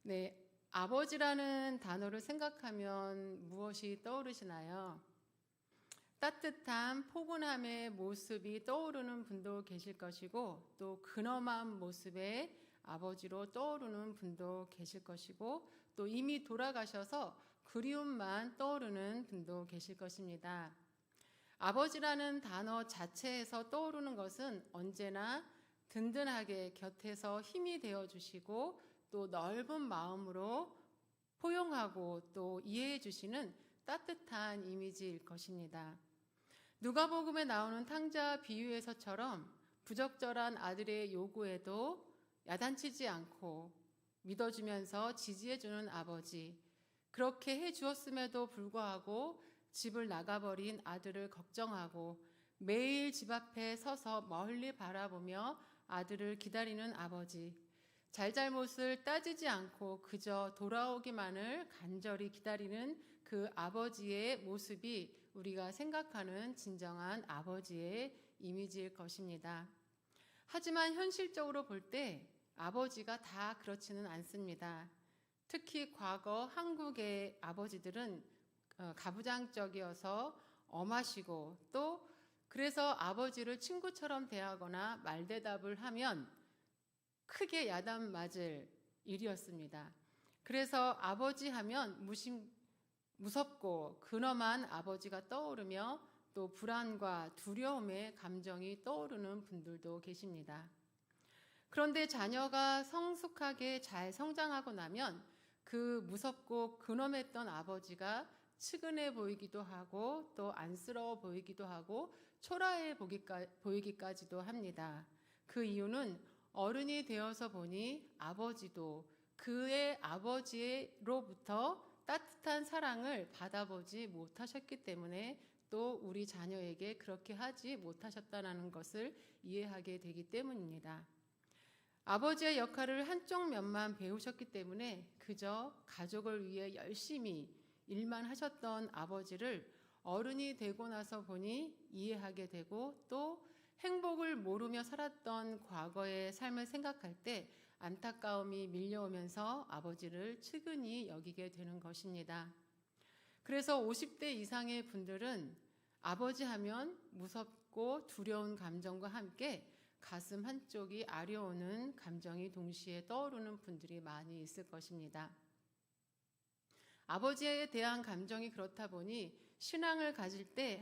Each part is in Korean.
네, 아버지라는 단어를 생각하면 무엇이 떠오르시나요? 따뜻한 포근함의 모습이 떠오르는 분도 계실 것이고, 또 근엄한 모습의 아버지로 떠오르는 분도 계실 것이고, 또 이미 돌아가셔서 그리움만 떠오르는 분도 계실 것입니다. 아버지라는 단어 자체에서 떠오르는 것은 언제나 든든하게 곁에서 힘이 되어 주시고, 또 넓은 마음으로 포용하고 또 이해해 주시는 따뜻한 이미지일 것입니다. 누가복음에 나오는 탕자 비유에서처럼 부적절한 아들의 요구에도 야단치지 않고 믿어주면서 지지해주는 아버지, 그렇게 해주었음에도 불구하고 집을 나가버린 아들을 걱정하고 매일 집 앞에 서서 멀리 바라보며 아들을 기다리는 아버지, 잘잘못을 따지지 않고 그저 돌아오기만을 간절히 기다리는 그 아버지의 모습이 우리가 생각하는 진정한 아버지의 이미지일 것입니다. 하지만 현실적으로 볼 때 아버지가 다 그렇지는 않습니다. 특히 과거 한국의 아버지들은 가부장적이어서 엄하시고, 또 그래서 아버지를 친구처럼 대하거나 말대답을 하면 크게 야단 맞을 일이었습니다. 그래서 아버지 하면 무섭고 근엄한 아버지가 떠오르며 또 불안과 두려움의 감정이 떠오르는 분들도 계십니다. 그런데 자녀가 성숙하게 잘 성장하고 나면 그 무섭고 근엄했던 아버지가 측은해 보이기도 하고 또 안쓰러워 보이기도 하고 초라해 보이기까지도 합니다. 그 이유는 어른이 되어서 보니 아버지도 그의 아버지로부터 따뜻한 사랑을 받아보지 못하셨기 때문에 또 우리 자녀에게 그렇게 하지 못하셨다는 것을 이해하게 되기 때문입니다. 아버지의 역할을 한쪽 면만 배우셨기 때문에 그저 가족을 위해 열심히 일만 하셨던 아버지를 어른이 되고 나서 보니 이해하게 되고, 또 행복을 모르며 살았던 과거의 삶을 생각할 때 안타까움이 밀려오면서 아버지를 측은히 여기게 되는 것입니다. 그래서 50대 이상의 분들은 아버지 하면 무섭고 두려운 감정과 함께 가슴 한쪽이 아려오는 감정이 동시에 떠오르는 분들이 많이 있을 것입니다. 아버지에 대한 감정이 그렇다 보니 신앙을 가질 때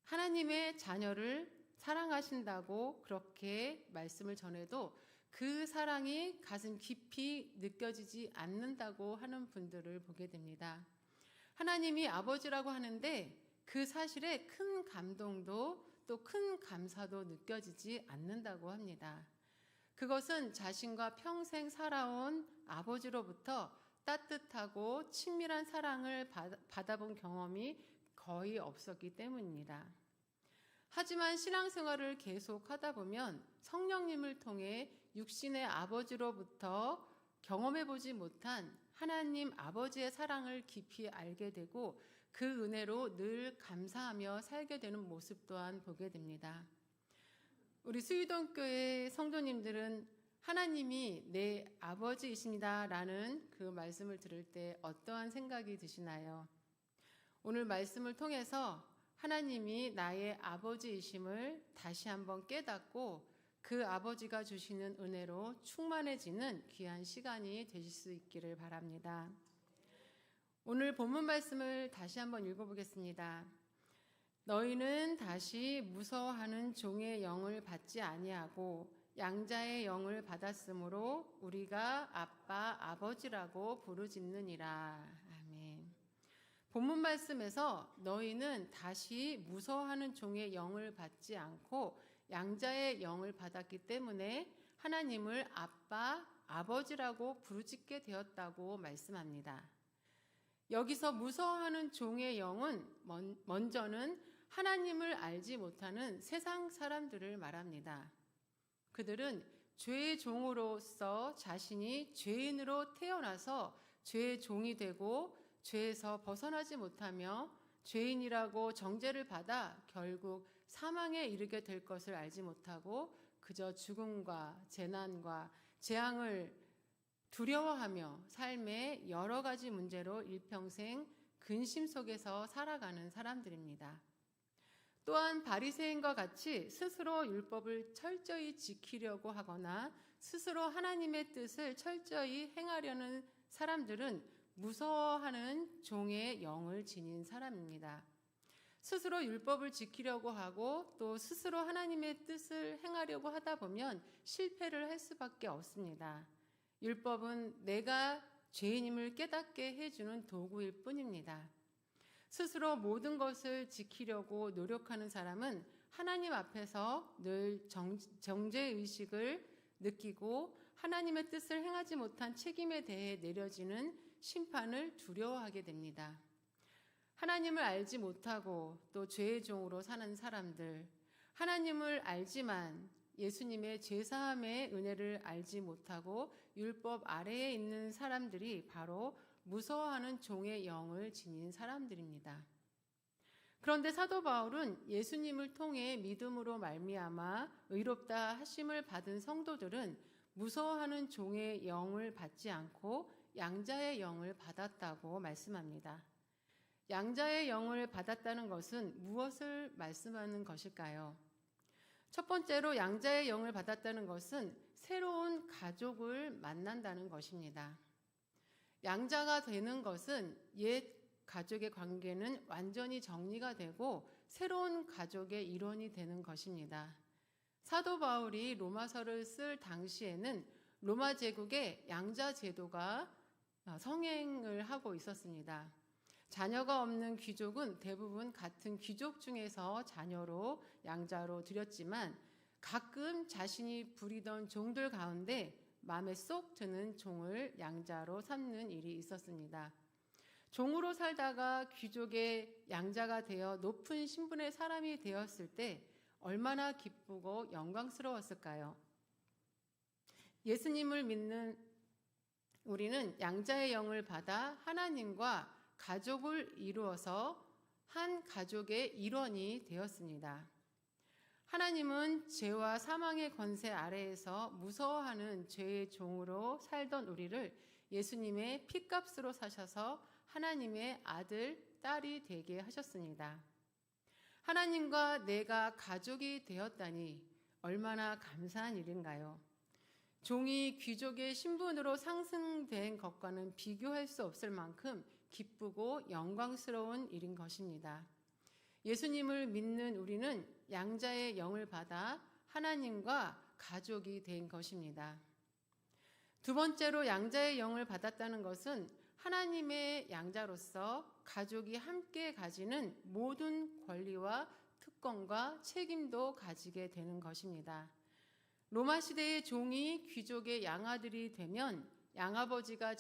하나님의 자녀를 사랑하신다고 그렇게 말씀을 전해도 그 사랑이 가슴 깊이 느껴지지 않는다고 하는 분들을 보게 됩니다. 하나님이 아버지라고 하는데 그 사실에 큰 감동도 또 큰 감사도 느껴지지 않는다고 합니다. 그것은 자신과 평생 살아온 아버지로부터 따뜻하고 친밀한 사랑을 받아본 경험이 거의 없었기 때문입니다. 하지만 신앙생활을 계속 하다 보면 성령님을 통해 육신의 아버지로부터 경험해보지 못한 하나님 아버지의 사랑을 깊이 알게 되고 그 은혜로 늘 감사하며 살게 되는 모습 또한 보게 됩니다. 우리 수유동교회 성도님들은 하나님이 내 아버지이십니다라는 그 말씀을 들을 때 어떠한 생각이 드시나요? 오늘 말씀을 통해서 하나님이 나의 아버지이심을 다시 한번 깨닫고 그 아버지가 주시는 은혜로 충만해지는 귀한 시간이 되실 수 있기를 바랍니다. 오늘 본문 말씀을 다시 한번 읽어보겠습니다. 너희는 다시 무서워하는 종의 영을 받지 아니하고 양자의 영을 받았으므로 우리가 아빠 아버지라고 부르짖느니라. 아멘. 본문 말씀에서 너희는 다시 무서워하는 종의 영을 받지 않고 양자의 영을 받았기 때문에 하나님을 아빠, 아버지라고 부르짖게 되었다고 말씀합니다. 여기서 무서워하는 종의 영은 먼저는 하나님을 알지 못하는 세상 사람들을 말합니다. 그들은 죄의 종으로서 자신이 죄인으로 태어나서 죄의 종이 되고 죄에서 벗어나지 못하며 죄인이라고 정죄를 받아 결국 사망에 이르게 될 것을 알지 못하고 그저 죽음과 재난과 재앙을 두려워하며 삶의 여러 가지 문제로 일평생 근심 속에서 살아가는 사람들입니다. 또한 바리새인과 같이 스스로 율법을 철저히 지키려고 하거나 스스로 하나님의 뜻을 철저히 행하려는 사람들은 무서워하는 종의 영을 지닌 사람입니다. 스스로 율법을 지키려고 하고 또 스스로 하나님의 뜻을 행하려고 하다 보면 실패를 할 수밖에 없습니다. 율법은 내가 죄인임을 깨닫게 해주는 도구일 뿐입니다. 스스로 모든 것을 지키려고 노력하는 사람은 하나님 앞에서 늘 정죄의식을 느끼고 하나님의 뜻을 행하지 못한 책임에 대해 내려지는 심판을 두려워하게 됩니다. 하나님을 알지 못하고 또 죄의 종으로 사는 사람들, 하나님을 알지만 예수님의 죄사함의 은혜를 알지 못하고 율법 아래에 있는 사람들이 바로 무서워하는 종의 영을 지닌 사람들입니다. 그런데 사도 바울은 예수님을 통해 믿음으로 말미암아 의롭다 하심을 받은 성도들은 무서워하는 종의 영을 받지 않고 양자의 영을 받았다고 말씀합니다. 양자의 영을 받았다는 것은 무엇을 말씀하는 것일까요? 첫 번째로 양자의 영을 받았다는 것은 새로운 가족을 만난다는 것입니다. 양자가 되는 것은 옛 가족의 관계는 완전히 정리가 되고 새로운 가족의 일원이 되는 것입니다. 사도 바울이 로마서를 쓸 당시에는 로마 제국의 양자 제도가 성행을 하고 있었습니다. 자녀가 없는 귀족은 대부분 같은 귀족 중에서 자녀로 양자로 드렸지만 가끔 자신이 부리던 종들 가운데 마음에 쏙 드는 종을 양자로 삼는 일이 있었습니다. 종으로 살다가 귀족의 양자가 되어 높은 신분의 사람이 되었을 때 얼마나 기쁘고 영광스러웠을까요? 예수님을 믿는 우리는 양자의 영을 받아 하나님과 가족을 이루어서 한 가족의 일원이 되었습니다. 하나님은 죄와 사망의 권세 아래에서 무서워하는 죄의 종으로 살던 우리를 예수님의 피값으로 사셔서 하나님의 아들, 딸이 되게 하셨습니다. 하나님과 내가 가족이 되었다니 얼마나 감사한 일인가요? 종이 귀족의 신분으로 상승된 것과는 비교할 수 없을 만큼 기쁘고 영광스러운 일인 것입니다. 예수님을 믿는 우리는 양자의 영을 받아 하나님과 가족이 된 것입니다. 두 번째로 양자의 영을 받았다는 것은 하나님의 양자로서 가족이 함께 가지는 모든 권리와 특권과 책임도 가지게 되는 것입니다. 로마 시대의 종이 귀족의 양아들이 되면 양아버지가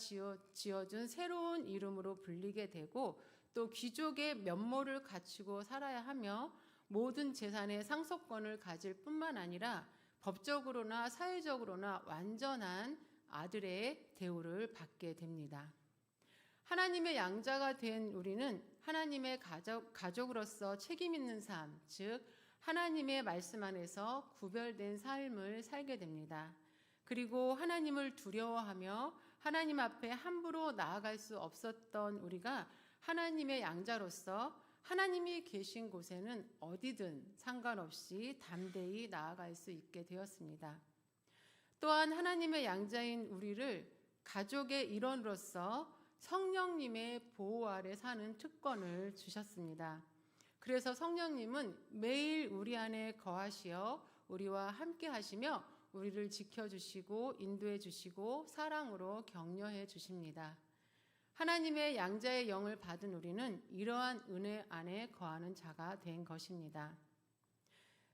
지어준 새로운 이름으로 불리게 되고 또 귀족의 면모를 갖추고 살아야 하며 모든 재산의 상속권을 가질 뿐만 아니라 법적으로나 사회적으로나 완전한 아들의 대우를 받게 됩니다. 하나님의 양자가 된 우리는 하나님의 가족으로서 책임 있는 삶, 즉 하나님의 말씀 안에서 구별된 삶을 살게 됩니다. 그리고 하나님을 두려워하며 하나님 앞에 함부로 나아갈 수 없었던 우리가 하나님의 양자로서 하나님이 계신 곳에는 어디든 상관없이 담대히 나아갈 수 있게 되었습니다. 또한 하나님의 양자인 우리를 가족의 일원으로서 성령님의 보호 아래 사는 특권을 주셨습니다. 그래서 성령님은 매일 우리 안에 거하시어 우리와 함께 하시며 우리를 지켜주시고 인도해 주시고 사랑으로 격려해 주십니다. 하나님의 양자의 영을 받은 우리는 이러한 은혜 안에 거하는 자가 된 것입니다.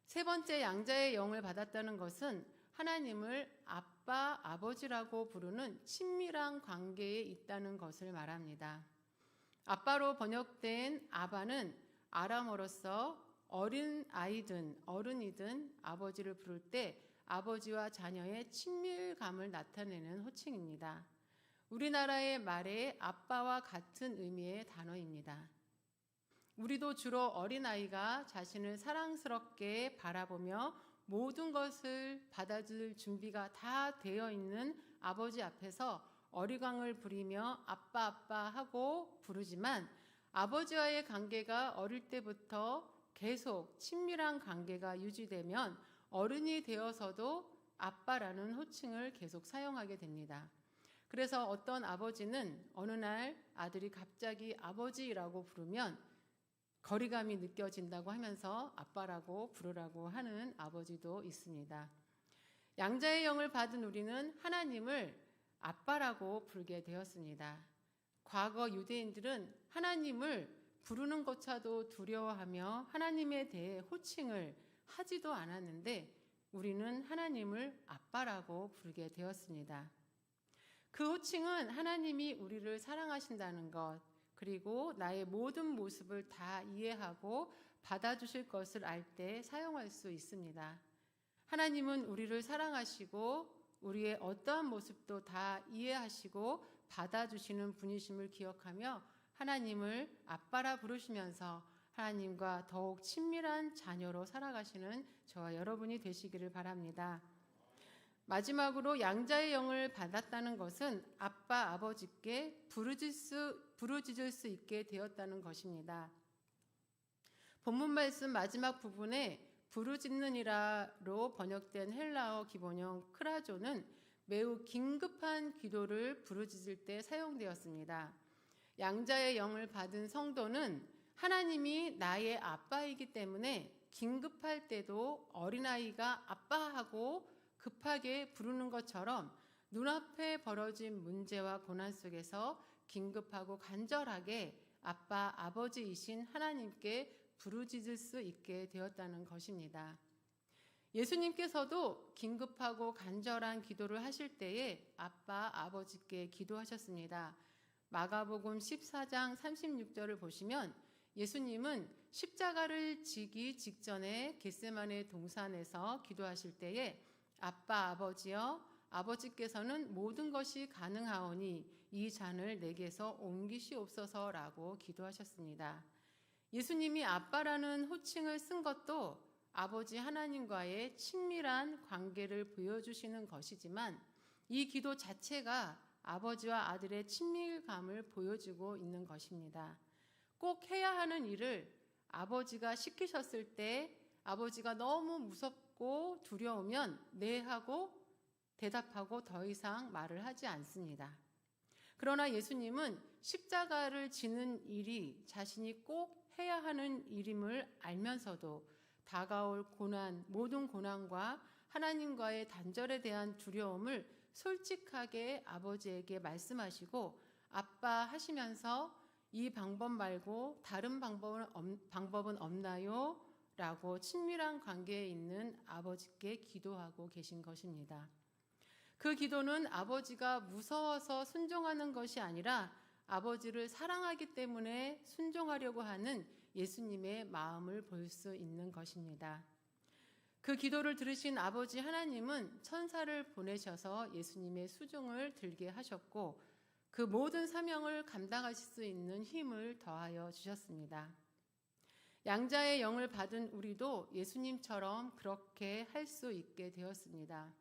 세 번째 양자의 영을 받았다는 것은 하나님을 아빠, 아버지라고 부르는 친밀한 관계에 있다는 것을 말합니다. 아빠로 번역된 아바는 아람어로서 어린 아이든 어른이든 아버지를 부를 때 아버지와 자녀의 친밀감을 나타내는 호칭입니다. 우리나라의 말에 아빠와 같은 의미의 단어입니다. 우리도 주로 어린아이가 자신을 사랑스럽게 바라보며 모든 것을 받아줄 준비가 다 되어 있는 아버지 앞에서 어리광을 부리며 아빠 아빠 하고 부르지만 아버지와의 관계가 어릴 때부터 계속 친밀한 관계가 유지되면 어른이 되어서도 아빠라는 호칭을 계속 사용하게 됩니다. 그래서 어떤 아버지는 어느 날 아들이 갑자기 아버지라고 부르면 거리감이 느껴진다고 하면서 아빠라고 부르라고 하는 아버지도 있습니다. 양자의 영을 받은 우리는 하나님을 아빠라고 부르게 되었습니다. 과거 유대인들은 하나님을 부르는 것조차도 두려워하며 하나님에 대해 호칭을 하지도 않았는데 우리는 하나님을 아빠라고 부르게 되었습니다. 그 호칭은 하나님이 우리를 사랑하신다는 것, 그리고 나의 모든 모습을 다 이해하고 받아주실 것을 알 때 사용할 수 있습니다. 하나님은 우리를 사랑하시고 우리의 어떠한 모습도 다 이해하시고 받아주시는 분이심을 기억하며 하나님을 아빠라 부르시면서 하나님과 더욱 친밀한 자녀로 살아가시는 저와 여러분이 되시기를 바랍니다. 마지막으로 양자의 영을 받았다는 것은 아빠, 아버지께 부르짖을 수 있게 되었다는 것입니다. 본문 말씀 마지막 부분에 부르짖느니라로 번역된 헬라어 기본형 크라조는 매우 긴급한 기도를 부르짖을 때 사용되었습니다. 양자의 영을 받은 성도는 하나님이 나의 아빠이기 때문에 긴급할 때도 어린아이가 아빠하고 급하게 부르는 것처럼 눈앞에 벌어진 문제와 고난 속에서 긴급하고 간절하게 아빠, 아버지이신 하나님께 부르짖을 수 있게 되었다는 것입니다. 예수님께서도 긴급하고 간절한 기도를 하실 때에 아빠, 아버지께 기도하셨습니다. 마가복음 14장 36절을 보시면 예수님은 십자가를 지기 직전에 겟세마네 동산에서 기도하실 때에 아빠, 아버지여, 아버지께서는 모든 것이 가능하오니 이 잔을 내게서 옮기시옵소서라고 기도하셨습니다. 예수님이 아빠라는 호칭을 쓴 것도 아버지 하나님과의 친밀한 관계를 보여주시는 것이지만 이 기도 자체가 아버지와 아들의 친밀감을 보여주고 있는 것입니다. 꼭 해야 하는 일을 아버지가 시키셨을 때 아버지가 너무 무섭고 두려우면 네 하고 대답하고 더 이상 말을 하지 않습니다. 그러나 예수님은 십자가를 지는 일이 자신이 꼭 해야 하는 일임을 알면서도 다가올 고난, 모든 고난과 하나님과의 단절에 대한 두려움을 솔직하게 아버지에게 말씀하시고 아빠 하시면서 이 방법 말고 다른 방법은 없나요? 라고 친밀한 관계에 있는 아버지께 기도하고 계신 것입니다. 그 기도는 아버지가 무서워서 순종하는 것이 아니라 아버지를 사랑하기 때문에 순종하려고 하는 예수님의 마음을 볼 수 있는 것입니다. 그 기도를 들으신 아버지 하나님은 천사를 보내셔서 예수님의 수종을 들게 하셨고 그 모든 사명을 감당하실 수 있는 힘을 더하여 주셨습니다. 양자의 영을 받은 우리도 예수님처럼 그렇게 할 수 있게 되었습니다.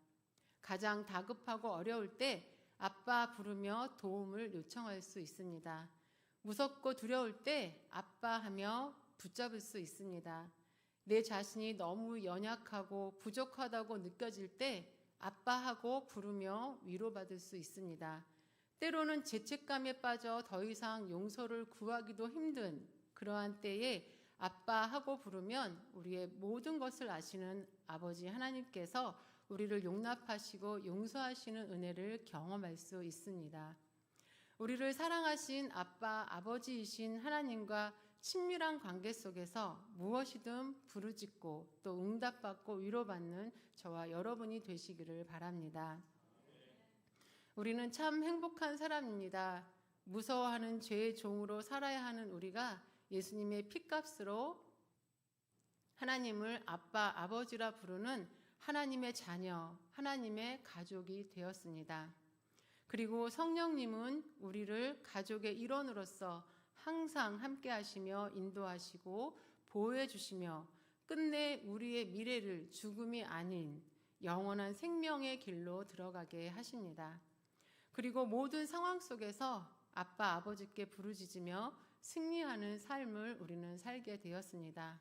가장 다급하고 어려울 때 아빠 부르며 도움을 요청할 수 있습니다. 무섭고 두려울 때 아빠 하며 붙잡을 수 있습니다. 내 자신이 너무 연약하고 부족하다고 느껴질 때 아빠하고 부르며 위로받을 수 있습니다. 때로는 죄책감에 빠져 더 이상 용서를 구하기도 힘든 그러한 때에 아빠하고 부르면 우리의 모든 것을 아시는 아버지 하나님께서 우리를 용납하시고 용서하시는 은혜를 경험할 수 있습니다. 우리를 사랑하신 아빠, 아버지이신 하나님과 친밀한 관계 속에서 무엇이든 부르짖고 또 응답받고 위로받는 저와 여러분이 되시기를 바랍니다. 우리는 참 행복한 사람입니다. 무서워하는 죄의 종으로 살아야 하는 우리가 예수님의 피값으로 하나님을 아빠, 아버지라 부르는 하나님의 자녀, 하나님의 가족이 되었습니다. 그리고 성령님은 우리를 가족의 일원으로서 항상 함께 하시며 인도하시고 보호해 주시며 끝내 우리의 미래를 죽음이 아닌 영원한 생명의 길로 들어가게 하십니다. 그리고 모든 상황 속에서 아빠, 아버지께 부르짖으며 승리하는 삶을 우리는 살게 되었습니다.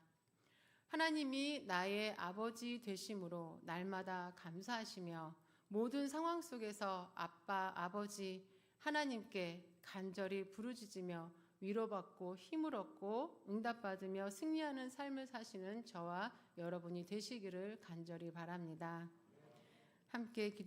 하나님이 나의 아버지 되심으로 날마다 감사하시며 모든 상황 속에서 아빠, 아버지 하나님께 간절히 부르짖으며 위로받고 힘을 얻고 응답받으며 승리하는 삶을 사시는 저와 여러분이 되시기를 간절히 바랍니다. 함께 기도